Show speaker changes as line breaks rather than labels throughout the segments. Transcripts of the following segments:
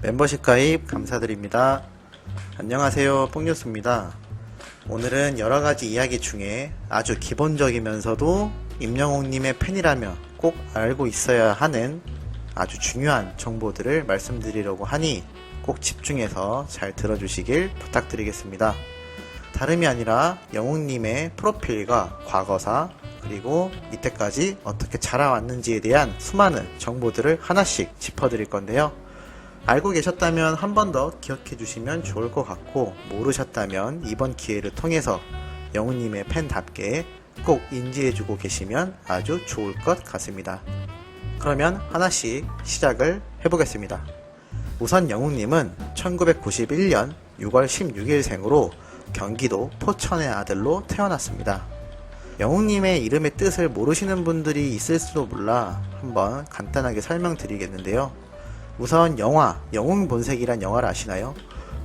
멤버십 가입 감사드립니다. 안녕하세요, 뽕뉴스입니다. 오늘은 여러가지 이야기 중에 아주 기본적이면서도 임영웅님의 팬이라면 꼭 알고 있어야 하는 아주 중요한 정보들을 말씀드리려고 하니 꼭 집중해서 잘 들어주시길 부탁드리겠습니다. 다름이 아니라 영웅님의 프로필과 과거사, 그리고 이때까지 어떻게 자라왔는지에 대한 수많은 정보들을 하나씩 짚어드릴 건데요. 알고 계셨다면 한 번 더 기억해 주시면 좋을 것 같고, 모르셨다면 이번 기회를 통해서 영웅님의 팬답게 꼭 인지해 주고 계시면 아주 좋을 것 같습니다. 그러면 하나씩 시작을 해보겠습니다. 우선 영웅님은 1991년 6월 16일생으로 경기도 포천의 아들로 태어났습니다. 영웅님의 이름의 뜻을 모르시는 분들이 있을지도 몰라 한번 간단하게 설명드리겠는데요. 우선 영화 영웅본색이란 영화를 아시나요?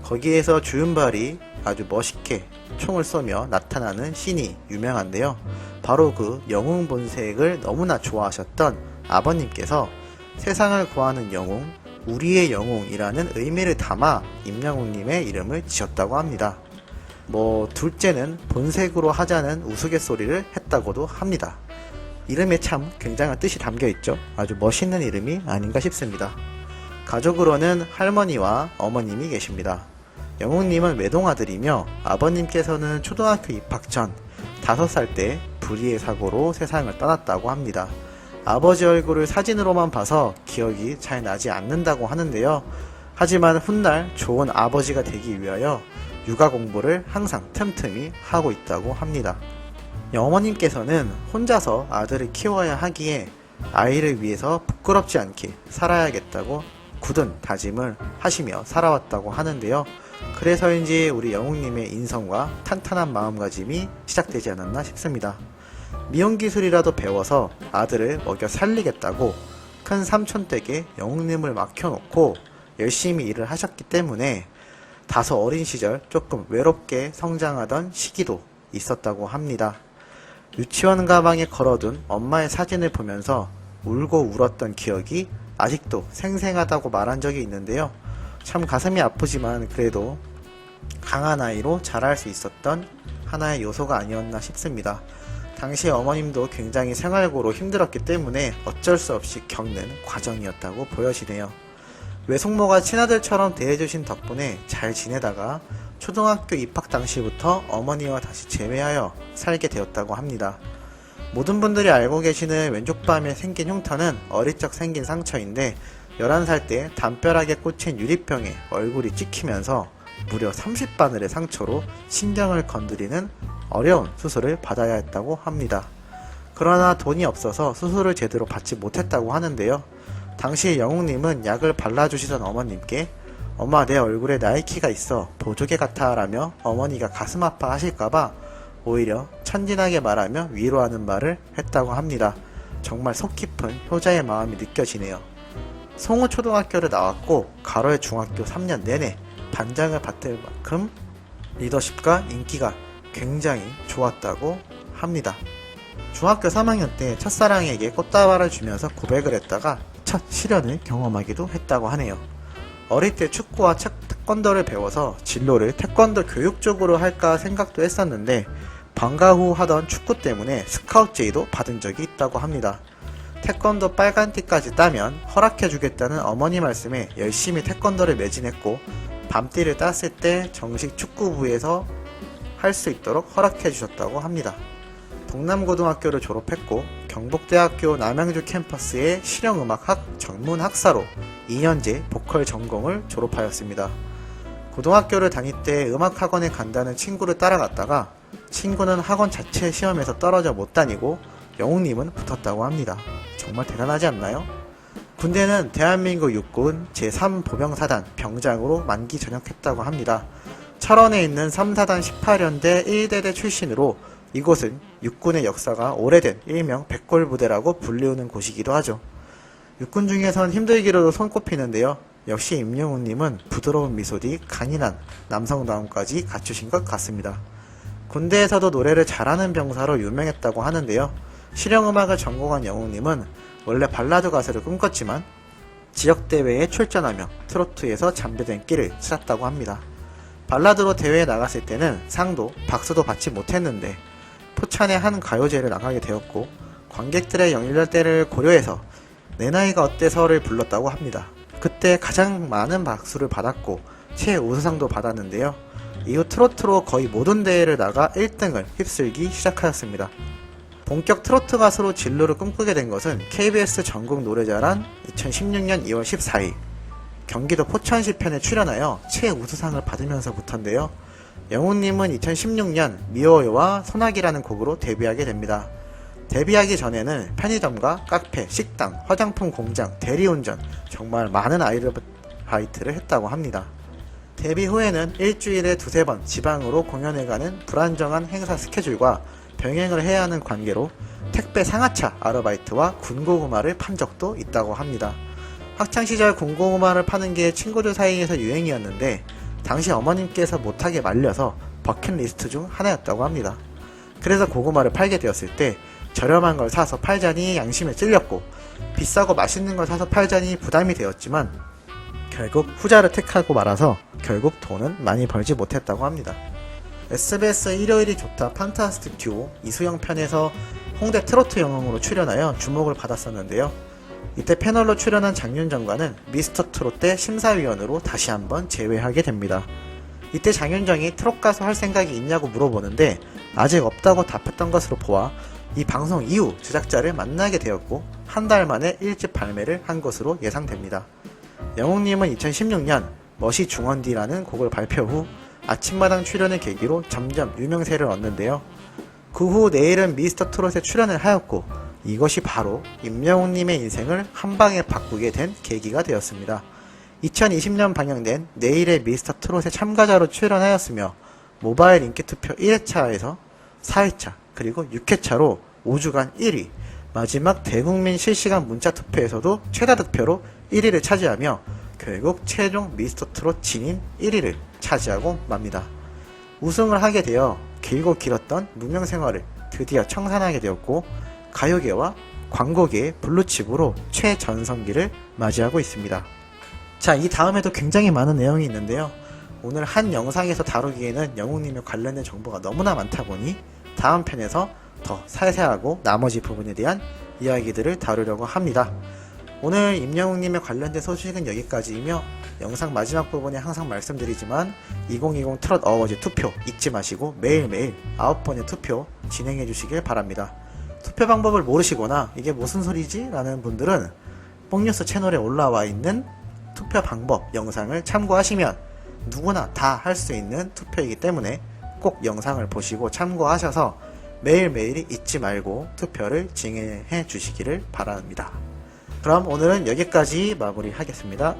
거기에서 주윤발이 아주 멋있게 총을 쏘며 나타나는 씬이 유명한데요. 바로 그 영웅본색을 너무나 좋아하셨던 아버님께서 세상을 구하는 영웅, 우리의 영웅이라는 의미를 담아 임영웅님의 이름을 지었다고 합니다. 둘째는 본색으로 하자는 우스갯소리를 했다고도 합니다. 이름에 참 굉장한 뜻이 담겨있죠. 아주 멋있는 이름이 아닌가 싶습니다. 가족으로는 할머니와 어머님이 계십니다. 영웅님은 외동아들이며 아버님께서는 초등학교 입학 전 5살 때 불의의 사고로 세상을 떠났다고 합니다. 아버지 얼굴을 사진으로만 봐서 기억이 잘 나지 않는다고 하는데요. 하지만 훗날 좋은 아버지가 되기 위하여 육아 공부를 항상 틈틈이 하고 있다고 합니다. 어머님께서는 혼자서 아들을 키워야 하기에 아이를 위해서 부끄럽지 않게 살아야겠다고 굳은 다짐을 하시며 살아왔다고 하는데요. 그래서인지 우리 영웅님의 인성과 탄탄한 마음가짐이 시작되지 않았나 싶습니다. 미용기술이라도 배워서 아들을 먹여 살리겠다고 큰 삼촌댁에 영웅님을 맡겨놓고 열심히 일을 하셨기 때문에 다소 어린 시절 조금 외롭게 성장하던 시기도 있었다고 합니다. 유치원 가방에 걸어둔 엄마의 사진을 보면서 울고 울었던 기억이 아직도 생생하다고 말한 적이 있는데요. 참 가슴이 아프지만 그래도 강한 아이로 자랄 수 있었던 하나의 요소가 아니었나 싶습니다. 당시 어머님도 굉장히 생활고로 힘들었기 때문에 어쩔 수 없이 겪는 과정이었다고 보여지네요. 외숙모가 친아들처럼 대해주신 덕분에 잘 지내다가 초등학교 입학 당시부터 어머니와 다시 재회하여 살게 되었다고 합니다. 모든 분들이 알고 계시는 왼쪽 밤에 생긴 흉터는 어릴 적 생긴 상처인데 11살 때 담벼락에 꽂힌 유리병에 얼굴이 찍히면서 무려 30바늘의 상처로 신경을 건드리는 어려운 수술을 받아야 했다고 합니다. 그러나 돈이 없어서 수술을 제대로 받지 못했다고 하는데요. 당시 영웅님은 약을 발라주시던 어머님께 엄마 내 얼굴에 나이키가 있어 보조개 같아 라며 어머니가 가슴 아파 하실까봐 오히려 천진하게 말하며 위로하는 말을 했다고 합니다. 정말 속 깊은 효자의 마음이 느껴지네요. 송우초등학교를 나왔고 가로의 중학교 3년 내내 반장을 받을 만큼 리더십과 인기가 굉장히 좋았다고 합니다. 중학교 3학년 때 첫사랑에게 꽃다발을 주면서 고백을 했다가 첫 실연을 경험하기도 했다고 하네요. 어릴 때 축구와 태권도를 배워서 진로를 태권도 교육 쪽으로 할까 생각도 했었는데 방과 후 하던 축구 때문에 스카우트 제의도 받은 적이 있다고 합니다. 태권도 빨간띠까지 따면 허락해주겠다는 어머니 말씀에 열심히 태권도를 매진했고 밤띠를 땄을 때 정식 축구부에서 할 수 있도록 허락해주셨다고 합니다. 동남고등학교를 졸업했고 경북대학교 남양주 캠퍼스의 실용음악학 전문학사로 2년제 보컬 전공을 졸업하였습니다. 고등학교를 다닐 때 음악학원에 간다는 친구를 따라갔다가 친구는 학원 자체 시험에서 떨어져 못 다니고 영웅님은 붙었다고 합니다. 정말 대단하지 않나요? 군대는 대한민국 육군 제3보병사단 병장으로 만기 전역했다고 합니다. 철원에 있는 3사단 18연대 1대대 출신으로 이곳은 육군의 역사가 오래된 일명 백골부대라고 불리우는 곳이기도 하죠. 육군 중에선 힘들기로도 손꼽히는데요. 역시 임영웅님은 부드러운 미소 뒤 강인한 남성다움까지 갖추신 것 같습니다. 군대에서도 노래를 잘하는 병사로 유명했다고 하는데요. 실용음악을 전공한 영웅님은 원래 발라드 가수를 꿈꿨지만 지역대회에 출전하며 트로트에서 잠재된 끼를 찾았다고 합니다. 발라드로 대회에 나갔을 때는 상도 박수도 받지 못했는데 포찬의 한 가요제를 나가게 되었고 관객들의 연령대를 고려해서 내 나이가 어때서를 불렀다고 합니다. 그때 가장 많은 박수를 받았고 최우수상도 받았는데요. 이후 트로트로 거의 모든 대회를 나가 1등을 휩쓸기 시작하였습니다. 본격 트로트 가수로 진로를 꿈꾸게 된 것은 KBS 전국 노래자랑 2016년 2월 14일 경기도 포천시 편에 출연하여 최우수상을 받으면서부터인데요. 영훈님은 2016년 미워요와 소나기라는 곡으로 데뷔하게 됩니다. 데뷔하기 전에는 편의점과 카페, 식당, 화장품 공장, 대리운전 정말 많은 아르바이트를 했다고 합니다. 데뷔 후에는 일주일에 두세 번 지방으로 공연에 가는 불안정한 행사 스케줄과 병행을 해야 하는 관계로 택배 상하차 아르바이트와 군고구마를 판 적도 있다고 합니다. 학창시절 군고구마를 파는 게 친구들 사이에서 유행이었는데 당시 어머님께서 못하게 말려서 버킷리스트 중 하나였다고 합니다. 그래서 고구마를 팔게 되었을 때 저렴한 걸 사서 팔자니 양심에 찔렸고 비싸고 맛있는 걸 사서 팔자니 부담이 되었지만 결국 후자를 택하고 말아서 결국 돈은 많이 벌지 못했다고 합니다. SBS 일요일이 좋다 판타스틱 듀오 이수영 편에서 홍대 트로트 영웅으로 출연하여 주목을 받았었는데요. 이때 패널로 출연한 장윤정과는 미스터 트롯 때 심사위원으로 다시 한번 재회하게 됩니다. 이때 장윤정이 트롯 가수 할 생각이 있냐고 물어보는데 아직 없다고 답했던 것으로 보아 이 방송 이후 제작자를 만나게 되었고 한 달 만에 1집 발매를 한 것으로 예상됩니다. 영웅님은 2016년 멋이 중원디라는 곡을 발표 후 아침마당 출연을 계기로 점점 유명세를 얻는데요. 그 후 내일은 미스터 트롯에 출연을 하였고 이것이 바로 임영웅님의 인생을 한방에 바꾸게 된 계기가 되었습니다. 2020년 방영된 내일의 미스터 트롯에 참가자로 출연하였으며 모바일 인기투표 1회차에서 4회차 그리고 6회차로 5주간 1위, 마지막 대국민 실시간 문자투표에서도 최다 득표로 1위를 차지하며 결국 최종 미스터 트롯 진인 1위를 차지하고 맙니다. 우승을 하게 되어 길고 길었던 무명생활을 드디어 청산하게 되었고 가요계와 광고계의 블루칩으로 최전성기를 맞이하고 있습니다. 자, 이 다음에도 굉장히 많은 내용이 있는데요. 오늘 한 영상에서 다루기에는 영웅님에 관련된 정보가 너무나 많다 보니 다음 편에서 더 세세하고 나머지 부분에 대한 이야기들을 다루려고 합니다. 오늘 임영웅님에 관련된 소식은 여기까지이며 영상 마지막 부분에 항상 말씀드리지만 2020 트롯 어워즈 투표 잊지 마시고 매일매일 9번의 투표 진행해 주시길 바랍니다. 투표 방법을 모르시거나 이게 무슨 소리지? 라는 분들은 뽕뉴스 채널에 올라와 있는 투표 방법 영상을 참고하시면 누구나 다 할 수 있는 투표이기 때문에 꼭 영상을 보시고 참고하셔서 매일매일 잊지 말고 투표를 진행해 주시기를 바랍니다. 그럼 오늘은 여기까지 마무리하겠습니다.